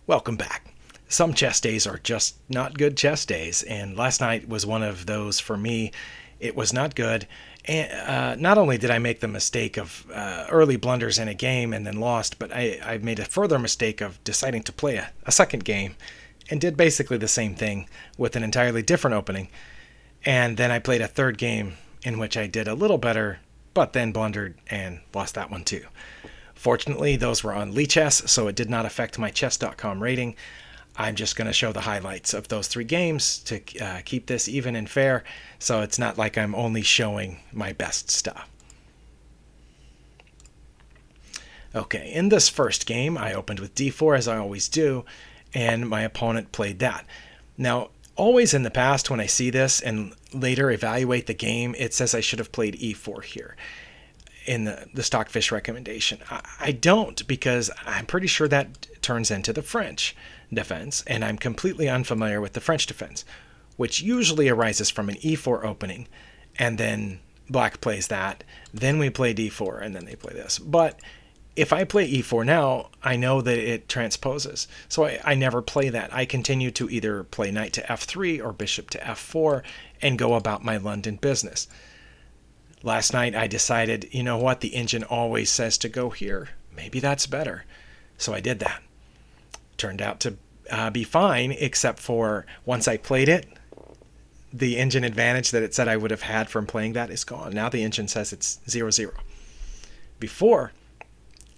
Welcome back. Some chess days are just not good chess days, and last night was one of those for me. It was not good. And not only did I make the mistake of early blunders in a game and then lost, but I made a further mistake of deciding to play a second game and did basically the same thing with an entirely different opening. And then I played a third game in which I did a little better, but then blundered and lost that one too. Fortunately, those were on Lichess, so it did not affect my chess.com rating. I'm just going to show the highlights of those three games to keep this even and fair, so it's not like I'm only showing my best stuff. Okay, in this first game, I opened with d4 as I always do, and my opponent played that. Now, always in the past when I see this and later evaluate the game, it says I should have played e4 here in the Stockfish recommendation. I don't, because I'm pretty sure that turns into the French defense, and I'm completely unfamiliar with the French defense, which usually arises from an e4 opening, and then black plays that, then we play d4, and then they play this. But if I play e4 now, I know that it transposes, so I never play that. I continue to either play knight to f3 or bishop to f4 and go about my London business. Last night I decided, you know what, the engine always says to go here. Maybe that's better. So I did that. Turned out to be fine, except for once I played it, the engine advantage that it said I would have had from playing that is gone. Now the engine says it's 0-0. Before,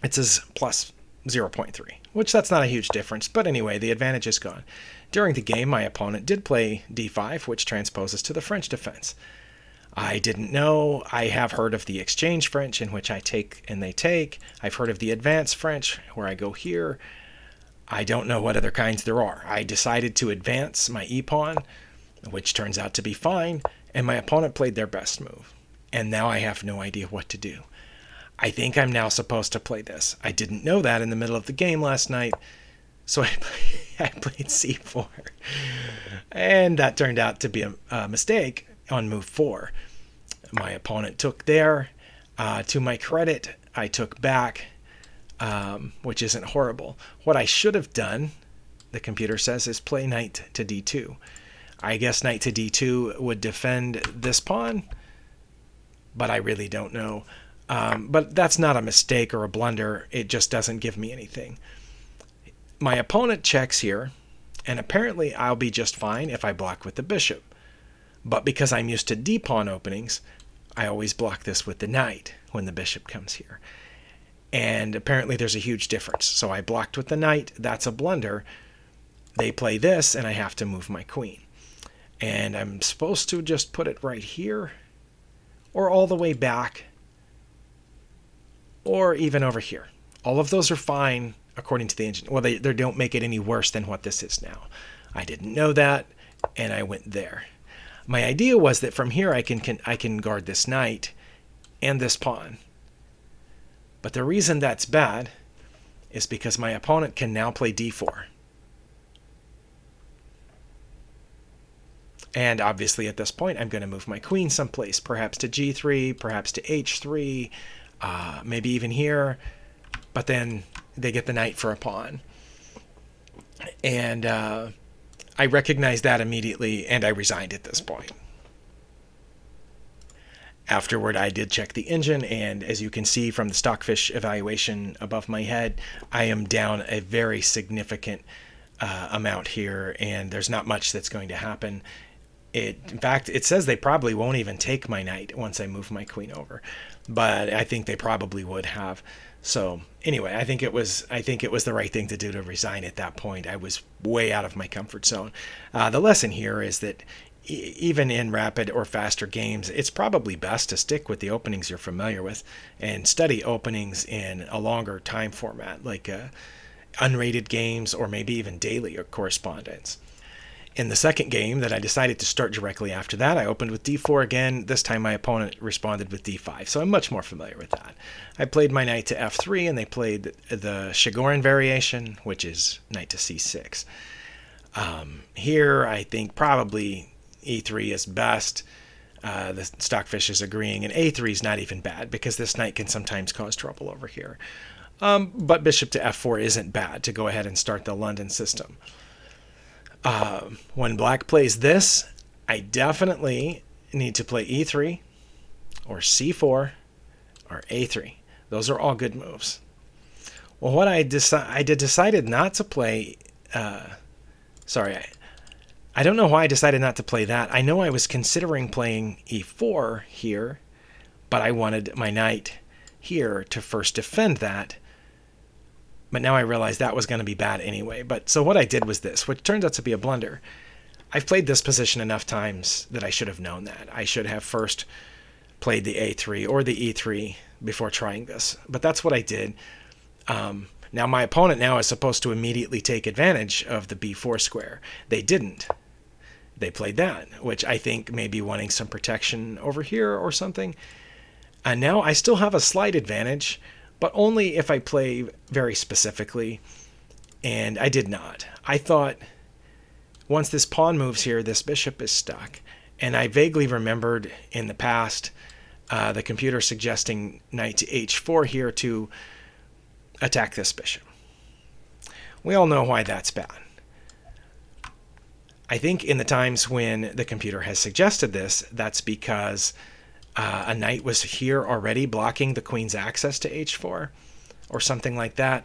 it says plus 0.3, which that's not a huge difference. But anyway, the advantage is gone. During the game, my opponent did play d5, which transposes to the French defense. I didn't know. I have heard of the exchange French, in which I take and they take. I've heard of the advanced French, where I go here. I don't know what other kinds there are. I decided to advance my e-pawn, which turns out to be fine, and my opponent played their best move. And now I have no idea what to do. I think I'm now supposed to play this. I didn't know that in the middle of the game last night, so I played c4. And that turned out to be a mistake on move 4. My opponent took there. To my credit, I took back, which isn't horrible. What I should have done, the computer says, is play knight to d2. I guess knight to d2 would defend this pawn, but I really don't know. But that's not a mistake or a blunder. It just doesn't give me anything. My opponent checks here, and apparently I'll be just fine if I block with the bishop. But because I'm used to d-pawn openings, I always block this with the knight when the bishop comes here. And apparently there's a huge difference. So I blocked with the knight. That's a blunder. They play this, and I have to move my queen. And I'm supposed to just put it right here, or all the way back, or even over here. All of those are fine according to the engine. Well, they don't make it any worse than what this is now. I didn't know that, and I went there. My idea was that from here I can guard this knight and this pawn. But the reason that's bad is because my opponent can now play d4. And obviously at this point I'm going to move my queen someplace, perhaps to g3, perhaps to h3, maybe even here. But then they get the knight for a pawn. And I recognized that immediately, and I resigned at this point. Afterward, I did check the engine, and as you can see from the Stockfish evaluation above my head, I am down a very significant amount here, and there's not much that's going to happen. In fact, it says they probably won't even take my knight once I move my queen over, but I think they probably would have. So anyway, I think it was the right thing to do to resign at that point. I was way out of my comfort zone. The lesson here is that even in rapid or faster games, it's probably best to stick with the openings you're familiar with and study openings in a longer time format, like unrated games or maybe even daily or correspondence. In the second game that I decided to start directly after that, I opened with d4 again. This time my opponent responded with d5, so I'm much more familiar with that. I played my knight to f3, and they played the Chigorin variation, which is knight to c6. Here, I think probably e3 is best. The Stockfish is agreeing, and a3 is not even bad because this knight can sometimes cause trouble over here. But bishop to f4 isn't bad to go ahead and start the London system. When black plays this, I definitely need to play e3 or c4 or a3. Those are all good moves. Well, what I decided not to play. Sorry, I don't know why I decided not to play that. I know I was considering playing e4 here, but I wanted my knight here to first defend that. But now I realized that was going to be bad anyway. But so what I did was this, which turns out to be a blunder. I've played this position enough times that I should have known that. I should have first played the a3 or the e3 before trying this. But that's what I did. Now my opponent now is supposed to immediately take advantage of the b4 square. They didn't. They played that, which I think may be wanting some protection over here or something. And now I still have a slight advantage, but only if I play very specifically, and I did not. I thought once this pawn moves here, this bishop is stuck. And I vaguely remembered in the past the computer suggesting knight to h4 here to attack this bishop. We all know why that's bad. I think in the times when the computer has suggested this, that's because a knight was here already blocking the queen's access to h4 or something like that.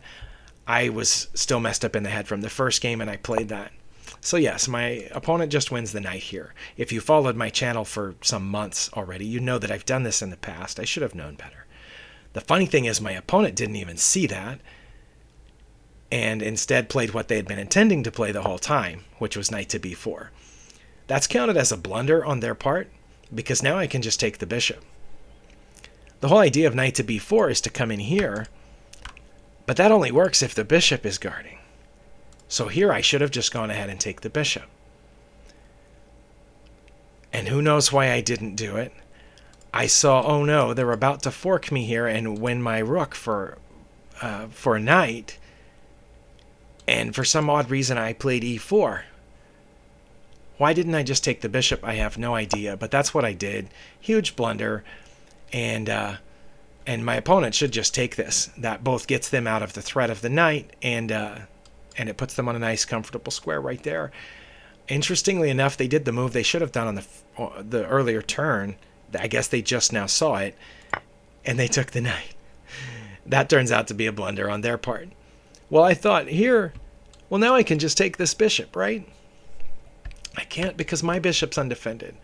I was still messed up in the head from the first game and I played that. So yes, my opponent just wins the knight here. If you followed my channel for some months already, you know that I've done this in the past. I should have known better. The funny thing is my opponent didn't even see that and instead played what they had been intending to play the whole time, which was knight to b4. That's counted as a blunder on their part because now I can just take the bishop. The whole idea of knight to b4 is to come in here, but that only works if the bishop is guarding. So here I should have just gone ahead and take the bishop. And who knows why I didn't do it. I saw, oh no, they're about to fork me here and win my rook for a knight. And for some odd reason, I played e4. Why didn't I just take the bishop? I have no idea, but that's what I did. Huge blunder. And my opponent should just take this. That both gets them out of the threat of the knight, and it puts them on a nice, comfortable square right there. Interestingly enough, they did the move they should have done on the earlier turn. I guess they just now saw it, and they took the knight. That turns out to be a blunder on their part. Well, I thought here, well, now I can just take this bishop, right? I can't because my bishop's undefended.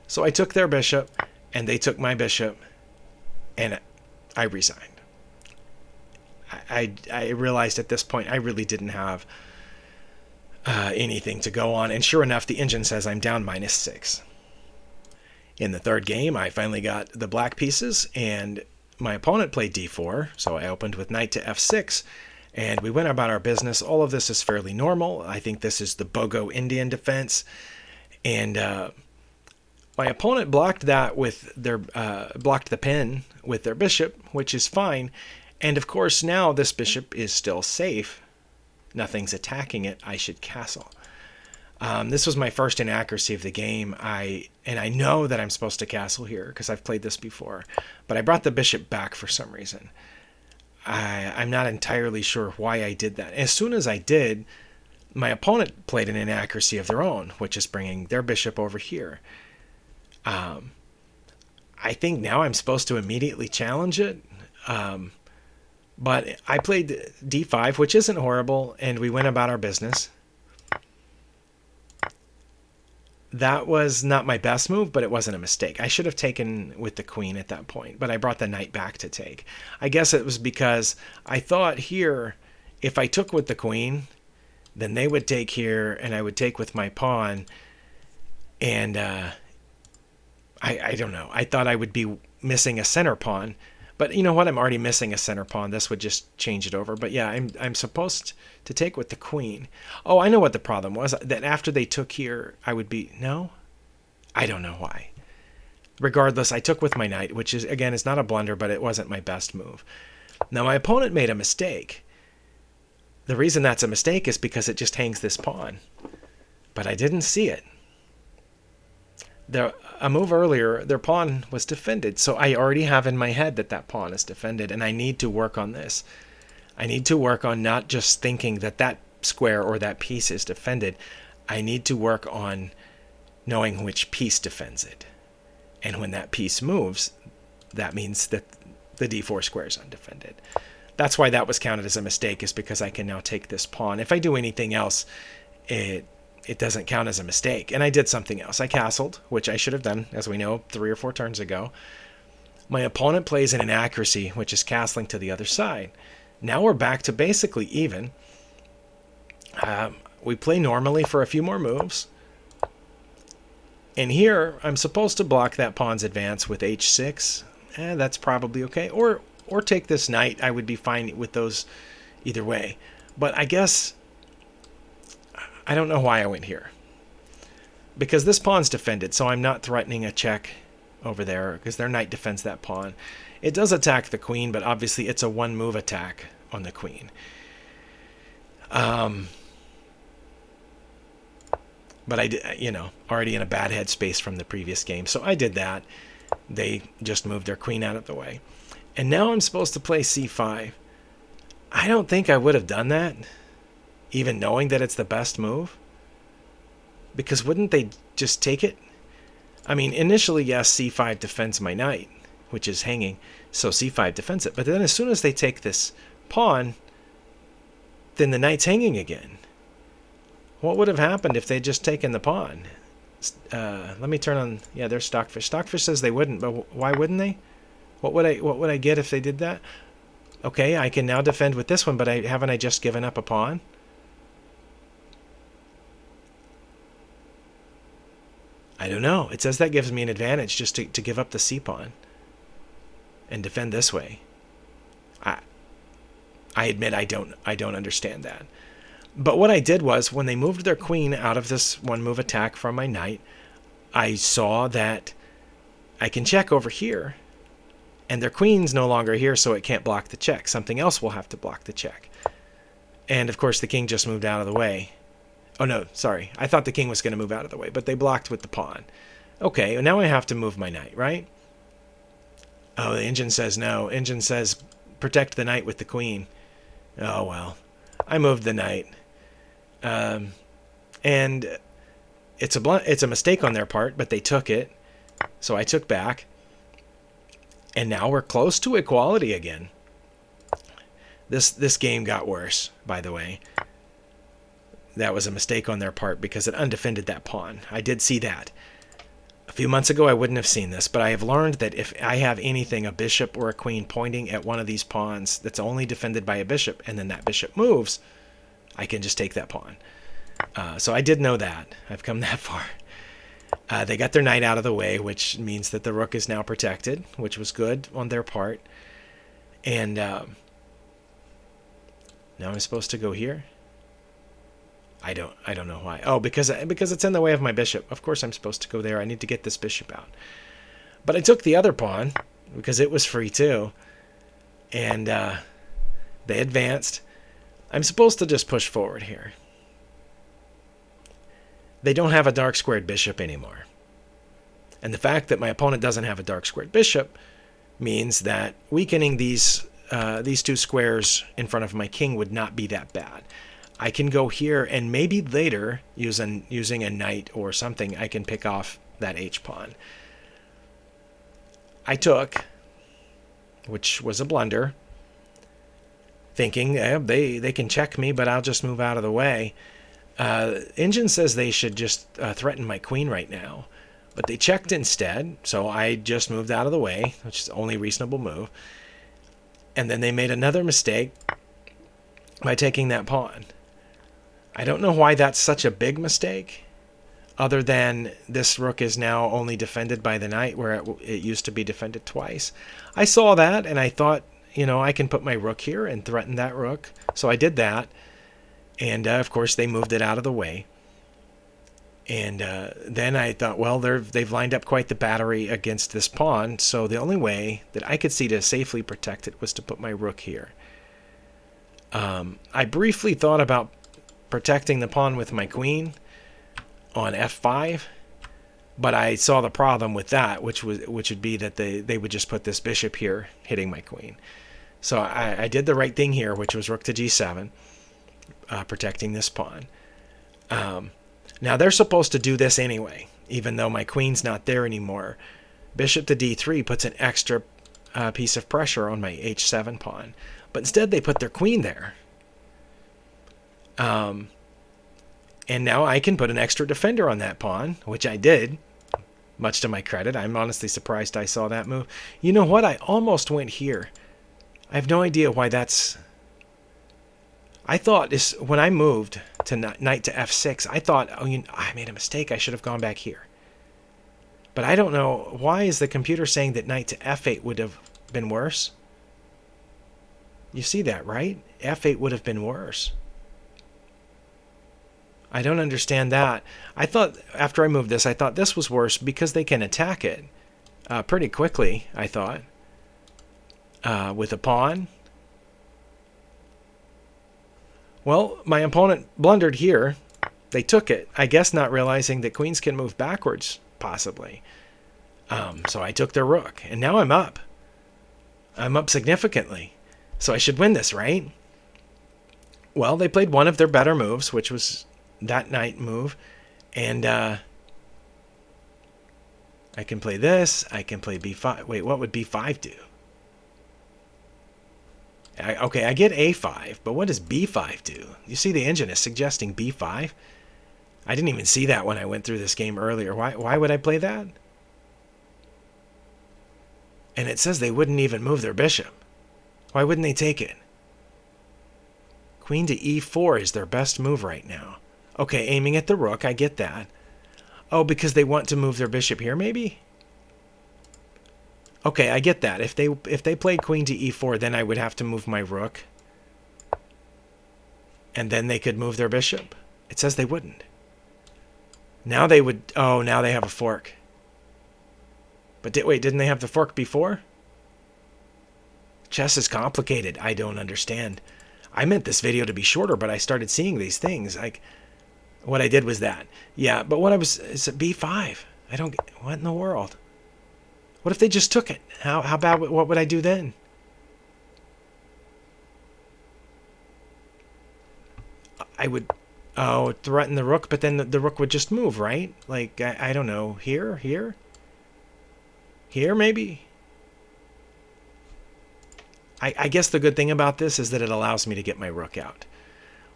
So I took their bishop, and they took my bishop, and I resigned. I realized at this point I really didn't have anything to go on, and sure enough, the engine says I'm down -6. In the third game, I finally got the black pieces, and my opponent played d4, so I opened with knight to f6, and we went about our business. All of this is fairly normal. I think this is the Bogo Indian defense, and my opponent blocked that with their blocked the pin with their bishop, which is fine. And of course, now this bishop is still safe. Nothing's attacking it. I should castle. This was my first inaccuracy of the game. And I know that I'm supposed to castle here because I've played this before, but I brought the bishop back for some reason. I'm not entirely sure why I did that. As soon as I did, my opponent played an inaccuracy of their own, which is bringing their bishop over here. I think now I'm supposed to immediately challenge it. But I played d5, which isn't horrible, and we went about our business. That was not my best move, but it wasn't a mistake. I should have taken with the queen at that point, but I brought the knight back to take. I guess it was because I thought here, if I took with the queen, then they would take here, and I would take with my pawn, and I don't know. I thought I would be missing a center pawn, but you know what? I'm already missing a center pawn. This would just change it over. But yeah, I'm supposed to take with the queen. Oh, I know what the problem was. That after they took here, I would be... No? I don't know why. Regardless, I took with my knight, which is, again, is not a blunder, but it wasn't my best move. Now, my opponent made a mistake. The reason that's a mistake is because it just hangs this pawn. But I didn't see it. A move earlier, their pawn was defended, so I already have in my head that that pawn is defended, and I need to work on this. I need to work on not just thinking that that square or that piece is defended. I need to work on knowing which piece defends it. And when that piece moves, that means that the d4 square is undefended. That's why that was counted as a mistake, is because I can now take this pawn. If I do anything else, it doesn't count as a mistake. And I did something else. I castled, which I should have done, as we know, 3 or 4 turns ago. My opponent plays an inaccuracy, which is castling to the other side. Now we're back to basically even. We play normally for a few more moves. And here, I'm supposed to block that pawn's advance with h6. That's probably okay. Or take this knight. I would be fine with those either way. But I guess I don't know why I went here. Because this pawn's defended, so I'm not threatening a check over there, because their knight defends that pawn. It does attack the queen, but obviously it's a one-move attack on the queen. But I did, already in a bad headspace from the previous game, so I did that. They just moved their queen out of the way. And now I'm supposed to play c5. I don't think I would have done that, even knowing that it's the best move. Because wouldn't they just take it? I mean, initially, yes, c5 defends my knight, which is hanging, so c5 defends it. But then as soon as they take this pawn, then the knight's hanging again. What would have happened if they'd just taken the pawn? Let me turn on... Yeah, there's Stockfish. Stockfish says they wouldn't, but why wouldn't they? What would I get if they did that? Okay, I can now defend with this one, but haven't I just given up a pawn? I don't know. It says that gives me an advantage just to give up the c-pawn and defend this way. I admit I don't understand that. But what I did was, when they moved their queen out of this one-move attack from my knight, I saw that I can check over here, and their queen's no longer here, so it can't block the check. Something else will have to block the check. And, of course, the king just moved out of the way. Oh, no, sorry. I thought the king was going to move out of the way, but they blocked with the pawn. Okay, now I have to move my knight, right? Oh, the engine says no. Engine says protect the knight with the queen. Oh, well. I moved the knight. And it's a mistake on their part, but they took it. So I took back. And now we're close to equality again. This game got worse, by the way. That was a mistake on their part because it undefended that pawn. I did see that. A few months ago, I wouldn't have seen this, but I have learned that if I have anything, a bishop or a queen, pointing at one of these pawns that's only defended by a bishop, and then that bishop moves, I can just take that pawn. So I did know that. I've come that far. They got their knight out of the way, which means that the rook is now protected, which was good on their part. And now I'm supposed to go here. I don't know why. Oh, because it's in the way of my bishop. Of course I'm supposed to go there. I need to get this bishop out. But I took the other pawn because it was free too. And they advanced. I'm supposed to just push forward here. They don't have a dark squared bishop anymore. And the fact that my opponent doesn't have a dark squared bishop means that weakening these two squares in front of my king would not be that bad. I can go here, and maybe later, using a knight or something, I can pick off that h-pawn. I took, which was a blunder, thinking they can check me, but I'll just move out of the way. Engine says they should just threaten my queen right now, but they checked instead, so I just moved out of the way, which is the only reasonable move. And then they made another mistake by taking that pawn. I don't know why that's such a big mistake, other than this rook is now only defended by the knight, where it used to be defended twice. I saw that, and I thought, I can put my rook here and threaten that rook. So I did that, and of course they moved it out of the way. And then I thought, well, they've lined up quite the battery against this pawn, so the only way that I could see to safely protect it was to put my rook here. I briefly thought about protecting the pawn with my queen on f5, but I saw the problem with that, which would be that they would just put this bishop here hitting my queen. So I did the right thing here, which was rook to g7, protecting this pawn. Now they're supposed to do this anyway, even though my queen's not there anymore. Bishop to d3 puts an extra piece of pressure on my h7 pawn. But instead they put their queen there. And now I can put an extra defender on that pawn, which I did, much to my credit. I'm honestly surprised I saw that move. You know what? I almost went here. I have no idea why that's... I thought this when I moved to knight to f6, I thought, oh, I made a mistake. I should have gone back here. But I don't know. Why is the computer saying that knight to f8 would have been worse? You see that, right? f8 would have been worse. I don't understand that. I thought, after I moved this, I thought this was worse because they can attack it pretty quickly, I thought. With a pawn. Well, my opponent blundered here. They took it, I guess not realizing that queens can move backwards, possibly. So I took their rook, and now I'm up. I'm up significantly. So I should win this, right? Well, they played one of their better moves, which was that knight move. And I can play this. I can play b5. Wait, what would b5 do? Okay, I get a5, but what does b5 do? You see the engine is suggesting b5? I didn't even see that when I went through this game earlier. Why would I play that? And it says they wouldn't even move their bishop. Why wouldn't they take it? Queen to e4 is their best move right now. Okay, aiming at the rook, I get that. Oh, because they want to move their bishop here, maybe? Okay, I get that. If they played queen to e4, then I would have to move my rook. And then they could move their bishop. It says they wouldn't. Now they would... Oh, now they have a fork. But wait, didn't they have the fork before? Chess is complicated. I don't understand. I meant this video to be shorter, but I started seeing these things. Like, what I did was that. Yeah, but what I was... It's a b5. I don't get... What in the world? What if they just took it? How bad? What would I do then? I would, threaten the rook, but then the rook would just move, right? Like, I don't know. Here? Here, maybe? I guess the good thing about this is that it allows me to get my rook out.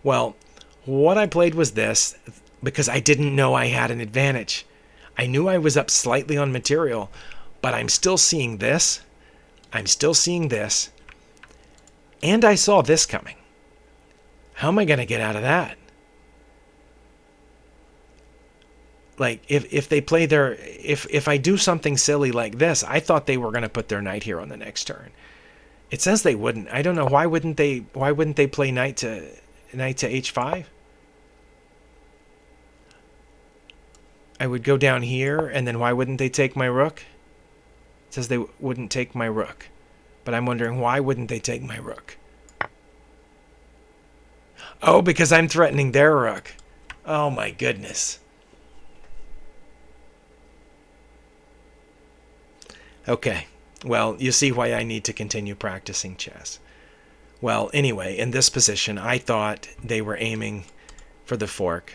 Well, what I played was this, because I didn't know I had an advantage. I knew I was up slightly on material, but I'm still seeing this. I'm still seeing this. And I saw this coming. How am I going to get out of that? Like, if they play their... If I do something silly like this, I thought they were going to put their knight here on the next turn. It says they wouldn't. I don't know. Why wouldn't they play knight to h5? I would go down here, and then why wouldn't they take my rook? It says they wouldn't take my rook. But I'm wondering, why wouldn't they take my rook? Oh, because I'm threatening their rook. Oh, my goodness. Okay. Well, you see why I need to continue practicing chess. Well, anyway, in this position, I thought they were aiming for the fork,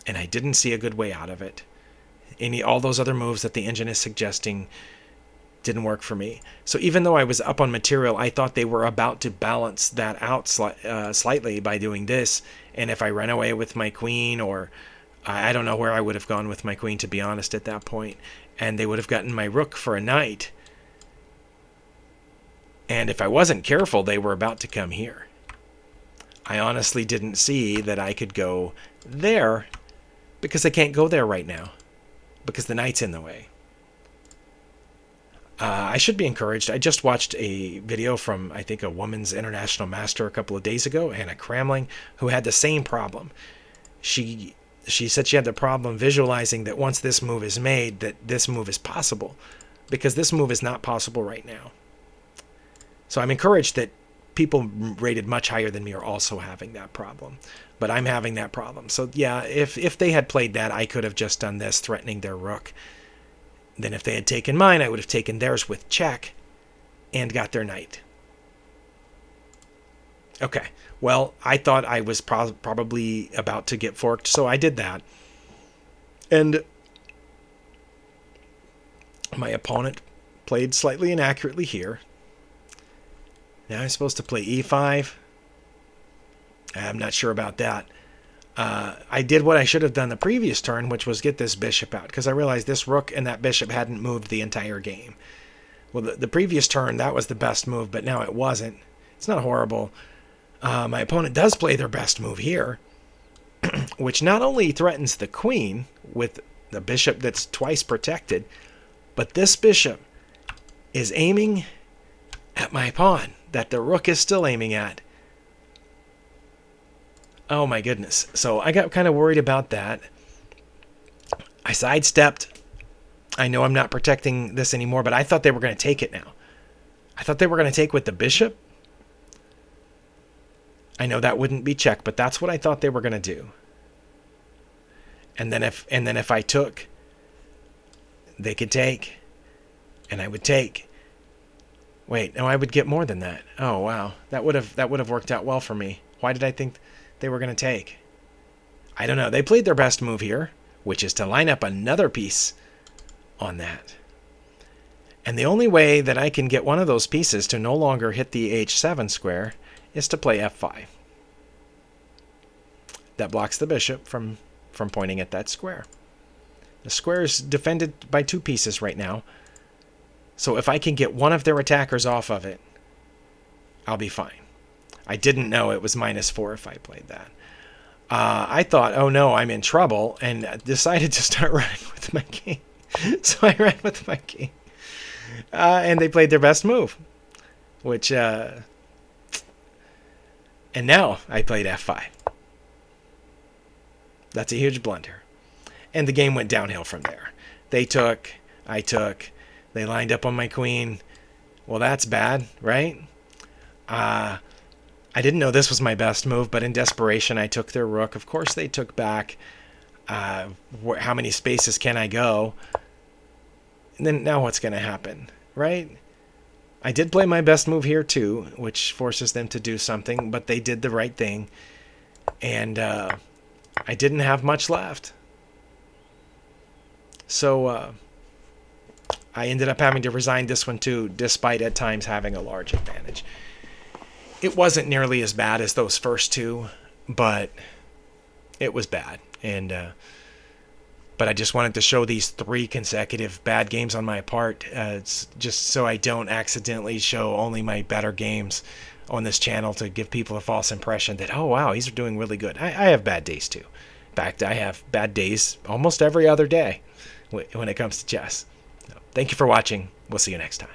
and I didn't see a good way out of it. All those other moves that the engine is suggesting didn't work for me. So even though I was up on material, I thought they were about to balance that out slightly by doing this. And if I ran away with my queen, or I don't know where I would have gone with my queen, to be honest, at that point, and they would have gotten my rook for a knight. And if I wasn't careful, they were about to come here. I honestly didn't see that I could go there, because I can't go there right now, because the knight's in the way. I should be encouraged. I just watched a video from, I think, a women's international master a couple of days ago, Anna Kramling, who had the same problem. She said she had the problem visualizing that once this move is made, that this move is possible, because this move is not possible right now. So I'm encouraged that people rated much higher than me are also having that problem. But I'm having that problem. So yeah, if they had played that, I could have just done this, threatening their rook. Then if they had taken mine, I would have taken theirs with check and got their knight. Okay. Well, I thought I was probably about to get forked, so I did that. And my opponent played slightly inaccurately here. Now I'm supposed to play e5. I'm not sure about that. I did what I should have done the previous turn, which was get this bishop out, because I realized this rook and that bishop hadn't moved the entire game. Well, the previous turn, that was the best move, but now it wasn't. It's not horrible. My opponent does play their best move here, which not only threatens the queen with the bishop that's twice protected, but this bishop is aiming at my pawn that the rook is still aiming at. Oh my goodness. So I got kind of worried about that. I sidestepped. I know I'm not protecting this anymore, but I thought they were going to take it now. I thought they were going to take with the bishop. I know that wouldn't be check, but that's what I thought they were going to do. And then if I took, they could take, and I would take. Wait, no, I would get more than that. Oh wow, that would have worked out well for me. Why did I think they were going to take? I don't know. They played their best move here, which is to line up another piece on that. And the only way that I can get one of those pieces to no longer hit the h7 square is to play f5. That blocks the bishop from pointing at that square. The square is defended by two pieces right now. So if I can get one of their attackers off of it, I'll be fine. I didn't know it was -4 if I played that. I thought, oh no, I'm in trouble, and decided to start running with my king. So I ran with my king. And they played their best move, which... and now I played f5. That's a huge blunder. And the game went downhill from there. They took, I took, they lined up on my queen. Well, that's bad, right? I didn't know this was my best move, but in desperation, I took their rook. Of course, they took back. How many spaces can I go? And then now what's going to happen, right? I did play my best move here too, which forces them to do something, but they did the right thing. And I didn't have much left. So I ended up having to resign this one too, despite at times having a large advantage. It wasn't nearly as bad as those first two, but it was bad. And but I just wanted to show these 3 consecutive bad games on my part. It's just so I don't accidentally show only my better games on this channel to give people a false impression that, oh, wow, he's doing really good. I have bad days too. In fact, I have bad days almost every other day when it comes to chess. So, thank you for watching. We'll see you next time.